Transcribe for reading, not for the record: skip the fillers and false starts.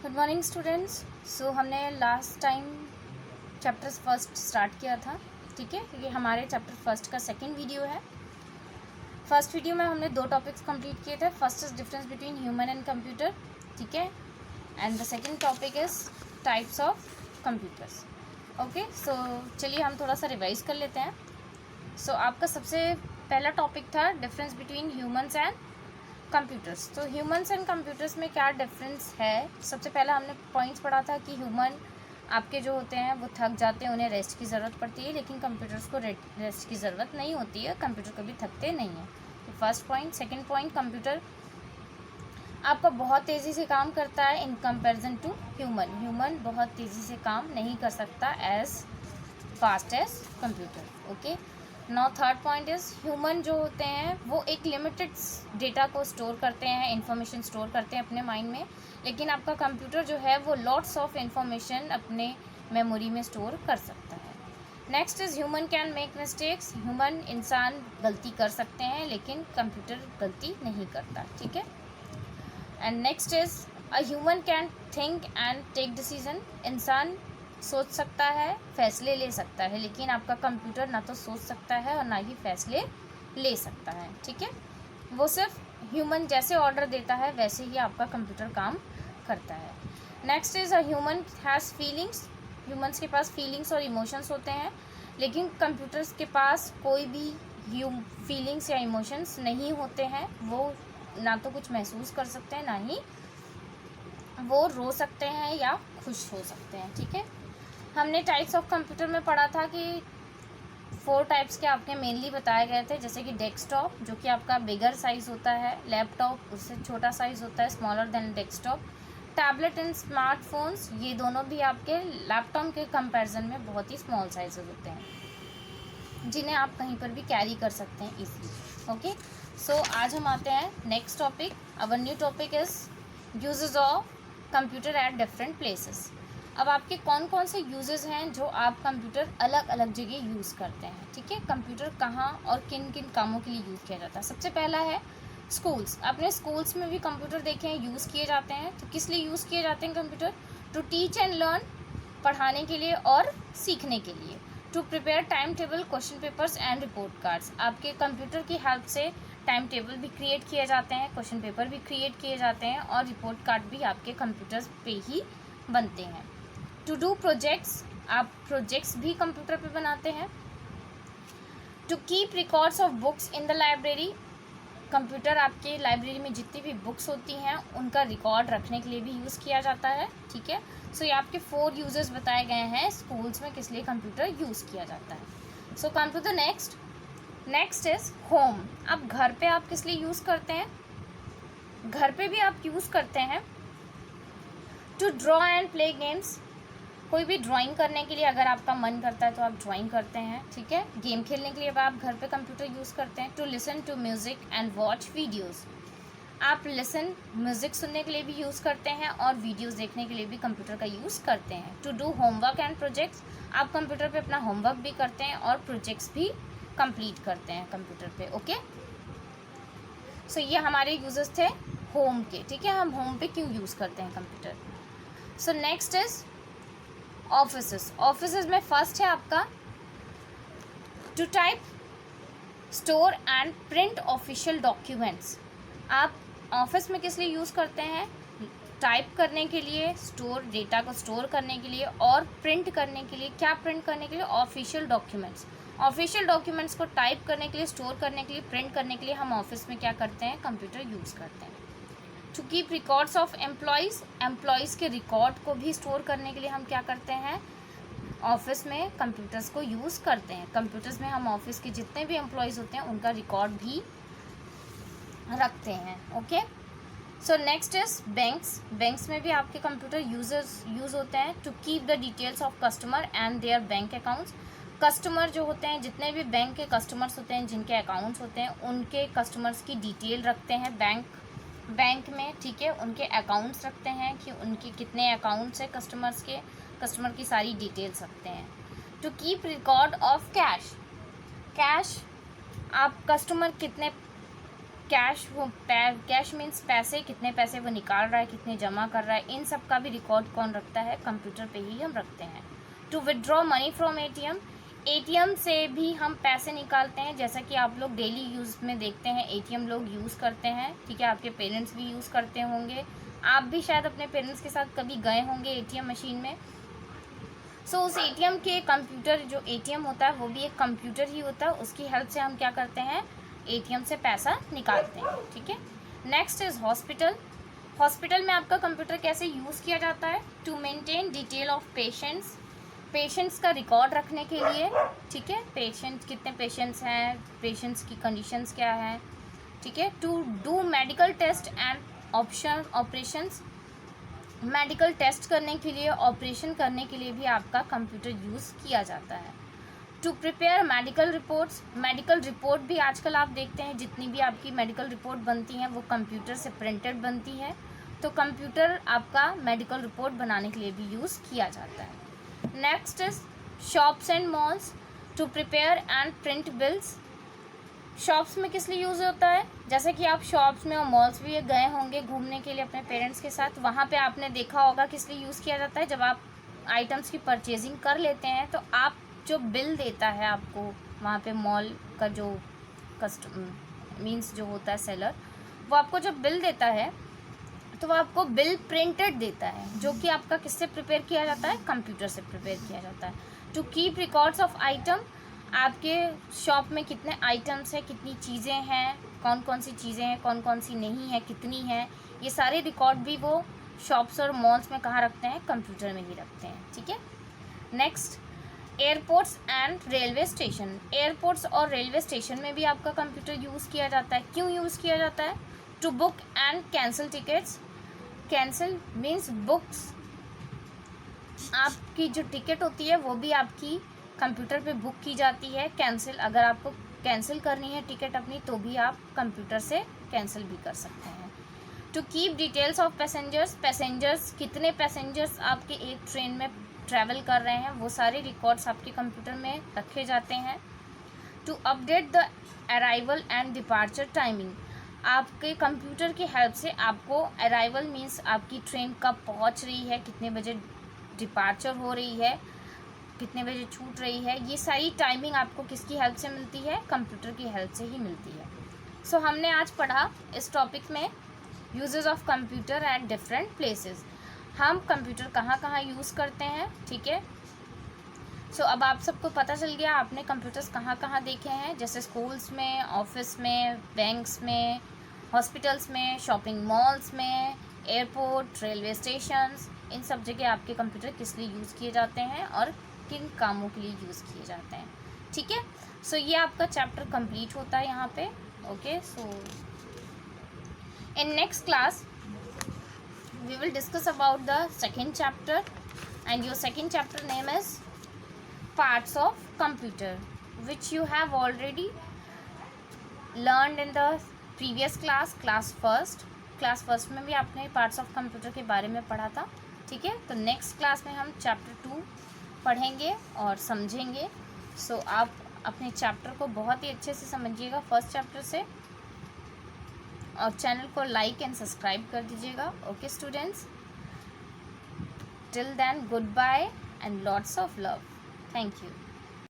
Good morning students. So हमने last time chapter first start किया था, ठीक है। ये हमारे चैप्टर फर्स्ट का सेकंड वीडियो है। फर्स्ट वीडियो में हमने दो टॉपिक्स कंप्लीट किए थे। First is difference between human and computer, ठीक है, and the second topic is types of computers. Okay, so चलिए हम थोड़ा सा रिवाइज कर लेते हैं। सो आपका सबसे पहला टॉपिक था difference between humans and computers. तो ह्यूमन्स एंड कंप्यूटर्स में क्या डिफरेंस है? सबसे पहला हमने पॉइंट्स पढ़ा था कि ह्यूमन आपके जो होते हैं वो थक जाते हैं, उन्हें रेस्ट की ज़रूरत पड़ती है, लेकिन कंप्यूटर्स को रेस्ट की ज़रूरत नहीं होती है, कंप्यूटर कभी थकते नहीं हैं। तो first point. Second point, computer आपका बहुत तेज़ी से काम करता है in comparison to human. Human बहुत तेज़ी से काम नहीं कर सकता as fast as computer. Okay, now third point is human जो होते हैं वो एक लिमिटेड डेटा को स्टोर करते हैं, इंफॉर्मेशन स्टोर करते हैं अपने माइंड में, लेकिन आपका कंप्यूटर जो है वो लॉट्स ऑफ इंफॉर्मेशन अपने मेमोरी में स्टोर कर सकता है। Next is human can make mistakes. Human इंसान गलती कर सकते हैं, लेकिन कंप्यूटर गलती नहीं करता, ठीक है। And next is a human can think and take decision. इंसान सोच सकता है, फैसले ले सकता है, लेकिन आपका कंप्यूटर ना तो सोच सकता है और ना ही फैसले ले सकता है, ठीक है। वो सिर्फ ह्यूमन जैसे ऑर्डर देता है वैसे ही आपका कंप्यूटर काम करता है। Next is a human has feelings. Humans के पास फीलिंग्स और इमोशंस होते हैं, लेकिन कंप्यूटर्स के पास कोई भी फीलिंग्स या इमोशंस नहीं होते हैं। वो ना तो कुछ महसूस कर सकते हैं, ना ही वो रो सकते हैं या खुश हो सकते हैं, ठीक है। हमने टाइप्स ऑफ कंप्यूटर में पढ़ा था कि 4 टाइप्स के आपके मेनली बताए गए थे, जैसे कि डेस्कटॉप जो कि आपका बिगर साइज़ होता है, लैपटॉप उससे छोटा साइज़ होता है, smaller than desktop, tablet and smartphones ये दोनों भी आपके लैपटॉप के कंपैरिजन में बहुत ही स्मॉल साइजेज होते हैं, जिन्हें आप कहीं पर भी कैरी कर सकते हैं इजीली। ओके, सो आज हम आते हैं next topic. Our new topic is uses of computer at different places. अब आपके कौन कौन से यूजेस हैं जो आप कंप्यूटर अलग अलग जगह यूज़ करते हैं, ठीक है। कंप्यूटर कहाँ और किन किन कामों के लिए यूज़ किया जाता है? सबसे पहला है स्कूल्स। अपने स्कूल्स में भी कंप्यूटर देखे हैं यूज़ किए जाते हैं। तो किस लिए यूज़ किए जाते हैं computer? To teach and learn, पढ़ाने के लिए और सीखने के लिए। To prepare time table, question papers and report cards. आपके कंप्यूटर की हेल्प से टाइम टेबल भी क्रिएट किए जाते हैं, क्वेश्चन पेपर भी क्रिएट किए जाते हैं और रिपोर्ट कार्ड भी आपके कंप्यूटर्स पे ही बनते हैं। टू डू प्रोजेक्ट्स, आप प्रोजेक्ट्स भी कंप्यूटर पे बनाते हैं। To keep records of books in the library, computer आपके लाइब्रेरी में जितनी भी बुक्स होती हैं उनका रिकॉर्ड रखने के लिए भी यूज़ किया जाता है, ठीक है। सो ये आपके 4 यूजेस बताए गए हैं स्कूल्स में किस लिए कंप्यूटर यूज़ किया जाता है। So come to the next is home. अब घर पे आप किस लिए यूज़ करते हैं? घर पे भी आप यूज़ करते हैं to draw and play games. कोई भी ड्राइंग करने के लिए अगर आपका मन करता है तो आप ड्राइंग करते हैं, ठीक है। गेम खेलने के लिए आप घर पे कंप्यूटर यूज़ करते हैं। To listen to music and watch videos, आप म्यूज़िक सुनने के लिए भी यूज़ करते हैं और वीडियोज़ देखने के लिए भी कंप्यूटर का यूज़ करते हैं। To do homework and projects, आप कंप्यूटर पे अपना होमवर्क भी करते हैं और प्रोजेक्ट्स भी कंप्लीट करते हैं कंप्यूटर पे। ओके, सो ये हमारे यूजेस थे होम के, ठीक है। हम होम पे क्यों यूज़ करते हैं computer? So next is offices. Offices में फर्स्ट है आपका to type, store and print official documents. आप ऑफिस में किस लिए यूज़ करते हैं? टाइप करने के लिए, स्टोर डेटा को स्टोर करने के लिए और प्रिंट करने के लिए। क्या प्रिंट करने के लिए? Official documents. ऑफिशियल डॉक्यूमेंट्स को टाइप करने के लिए, स्टोर करने के लिए, प्रिंट करने के लिए हम ऑफिस में क्या करते हैं? कंप्यूटर यूज़ करते हैं। To keep records of employees के रिकॉर्ड को भी स्टोर करने के लिए हम क्या करते हैं? ऑफिस में कंप्यूटर्स को यूज़ करते हैं। कंप्यूटर्स में हम ऑफिस के जितने भी एम्प्लॉयज़ होते हैं उनका रिकॉर्ड भी रखते हैं। Okay, so next is banks में भी आपके कंप्यूटर यूज़ होते हैं to keep the details of customer and their bank accounts. Customer जो होते हैं, जितने भी बैंक के कस्टमर्स होते हैं, जिनके अकाउंट्स होते हैं, उनके कस्टमर्स की डिटेल रखते हैं बैंक में, ठीक है। उनके अकाउंट्स रखते हैं कि उनके कितने अकाउंट्स हैं कस्टमर्स के, कस्टमर की सारी डिटेल्स रखते हैं। To keep record of cash, आप कस्टमर कितने कैश मीन्स पैसे, कितने पैसे वो निकाल रहा है, कितने जमा कर रहा है, इन सब का भी रिकॉर्ड कौन रखता है, कंप्यूटर पे ही हम रखते हैं। To withdraw money from ATM, ATM से भी हम पैसे निकालते हैं, जैसा कि आप लोग डेली यूज़ में देखते हैं एटीएम लोग यूज़ करते हैं, ठीक है। आपके पेरेंट्स भी यूज़ करते होंगे, आप भी शायद अपने पेरेंट्स के साथ कभी गए होंगे एटीएम मशीन में। सो उस एटीएम के कंप्यूटर, जो एटीएम होता है वो भी एक कंप्यूटर ही होता है, उसकी हेल्प से हम क्या करते हैं, एटीएम से पैसा निकालते हैं, ठीक है। Next is hospital. हॉस्पिटल में आपका कंप्यूटर कैसे यूज़ किया जाता है, to maintain detail of patients, patients का रिकॉर्ड रखने के लिए, ठीक है। पेशेंट, कितने पेशेंट्स हैं, पेशेंट्स की कंडीशंस क्या है, ठीक है। To do medical test and operations, medical test करने के लिए, ऑपरेशन करने के लिए भी आपका कंप्यूटर यूज़ किया जाता है। To prepare medical reports, medical report भी आजकल आप देखते हैं जितनी भी आपकी मेडिकल रिपोर्ट बनती हैं वो कंप्यूटर से प्रिंटेड बनती है, तो कंप्यूटर आपका मेडिकल रिपोर्ट बनाने के लिए भी यूज़ किया जाता है। Next is shops and malls, to prepare and print bills. Shops में किस लिए यूज़ होता है, जैसे कि आप शॉप्स में और मॉल्स भी गए होंगे घूमने के लिए अपने पेरेंट्स के साथ, वहाँ पे आपने देखा होगा किस लिए यूज़ किया जाता है। जब आप आइटम्स की परचेजिंग कर लेते हैं तो आप जो बिल देता है आपको वहाँ पे, मॉल का जो मीन्स जो होता है सेलर, वो आपको जब बिल देता है तो वो आपको बिल प्रिंटेड देता है, जो कि आपका किससे प्रिपेयर किया जाता है, कंप्यूटर से प्रिपेयर किया जाता है। To keep records of item, आपके शॉप में कितने आइटम्स हैं, कितनी चीज़ें हैं, कौन कौन सी चीज़ें हैं, कौन कौन सी नहीं है, कितनी हैं, ये सारे रिकॉर्ड भी वो शॉप्स और मॉल्स में कहाँ रखते हैं, कंप्यूटर में ही रखते हैं, ठीक है। Next, airports and railway station. Airports और रेलवे स्टेशन में भी आपका कंप्यूटर यूज़ किया जाता है। क्यों यूज़ किया जाता है, to book and cancel tickets. Cancel means books, आपकी जो टिकट होती है वो भी आपकी कंप्यूटर पे बुक की जाती है। कैंसिल, अगर आपको कैंसिल करनी है टिकट अपनी तो भी आप कंप्यूटर से कैंसिल भी कर सकते हैं। To keep details of passengers, passengers, कितने पैसेंजर्स आपके एक ट्रेन में ट्रैवल कर रहे हैं, वो सारे रिकॉर्ड्स आपके कंप्यूटर में रखे जाते हैं। To update the arrival and departure timing, आपके कंप्यूटर की हेल्प से आपको अराइवल मीन्स आपकी ट्रेन कब पहुंच रही है, कितने बजे डिपार्चर हो रही है, कितने बजे छूट रही है, ये सारी टाइमिंग आपको किसकी हेल्प से मिलती है, कंप्यूटर की हेल्प से ही मिलती है। सो हमने आज पढ़ा इस टॉपिक में uses of computer at different places, हम कंप्यूटर कहाँ कहाँ यूज़ करते हैं, ठीक है। सो अब आप सबको पता चल गया आपने कंप्यूटर्स कहाँ कहाँ देखे हैं, जैसे स्कूल्स में, ऑफिस में, बैंक्स में, हॉस्पिटल्स में, शॉपिंग मॉल्स में, एयरपोर्ट, रेलवे स्टेशंस, इन सब जगह आपके कंप्यूटर किस लिए यूज़ किए जाते हैं और किन कामों के लिए यूज़ किए जाते हैं, ठीक है। सो ये आपका चैप्टर कंप्लीट होता है यहाँ पे, okay. So in next class we will discuss about the second chapter, and your second chapter name is parts of computer, which you have already learned in the previous class first में भी आपने parts of computer के बारे में पढ़ा था, ठीक है। तो नेक्स्ट क्लास में हम चैप्टर 2 पढ़ेंगे और समझेंगे। सो आप अपने चैप्टर को बहुत ही अच्छे से समझिएगा फर्स्ट चैप्टर से, और चैनल को लाइक एंड सब्सक्राइब कर दीजिएगा, okay students. Till then goodbye and lots of love, thank you.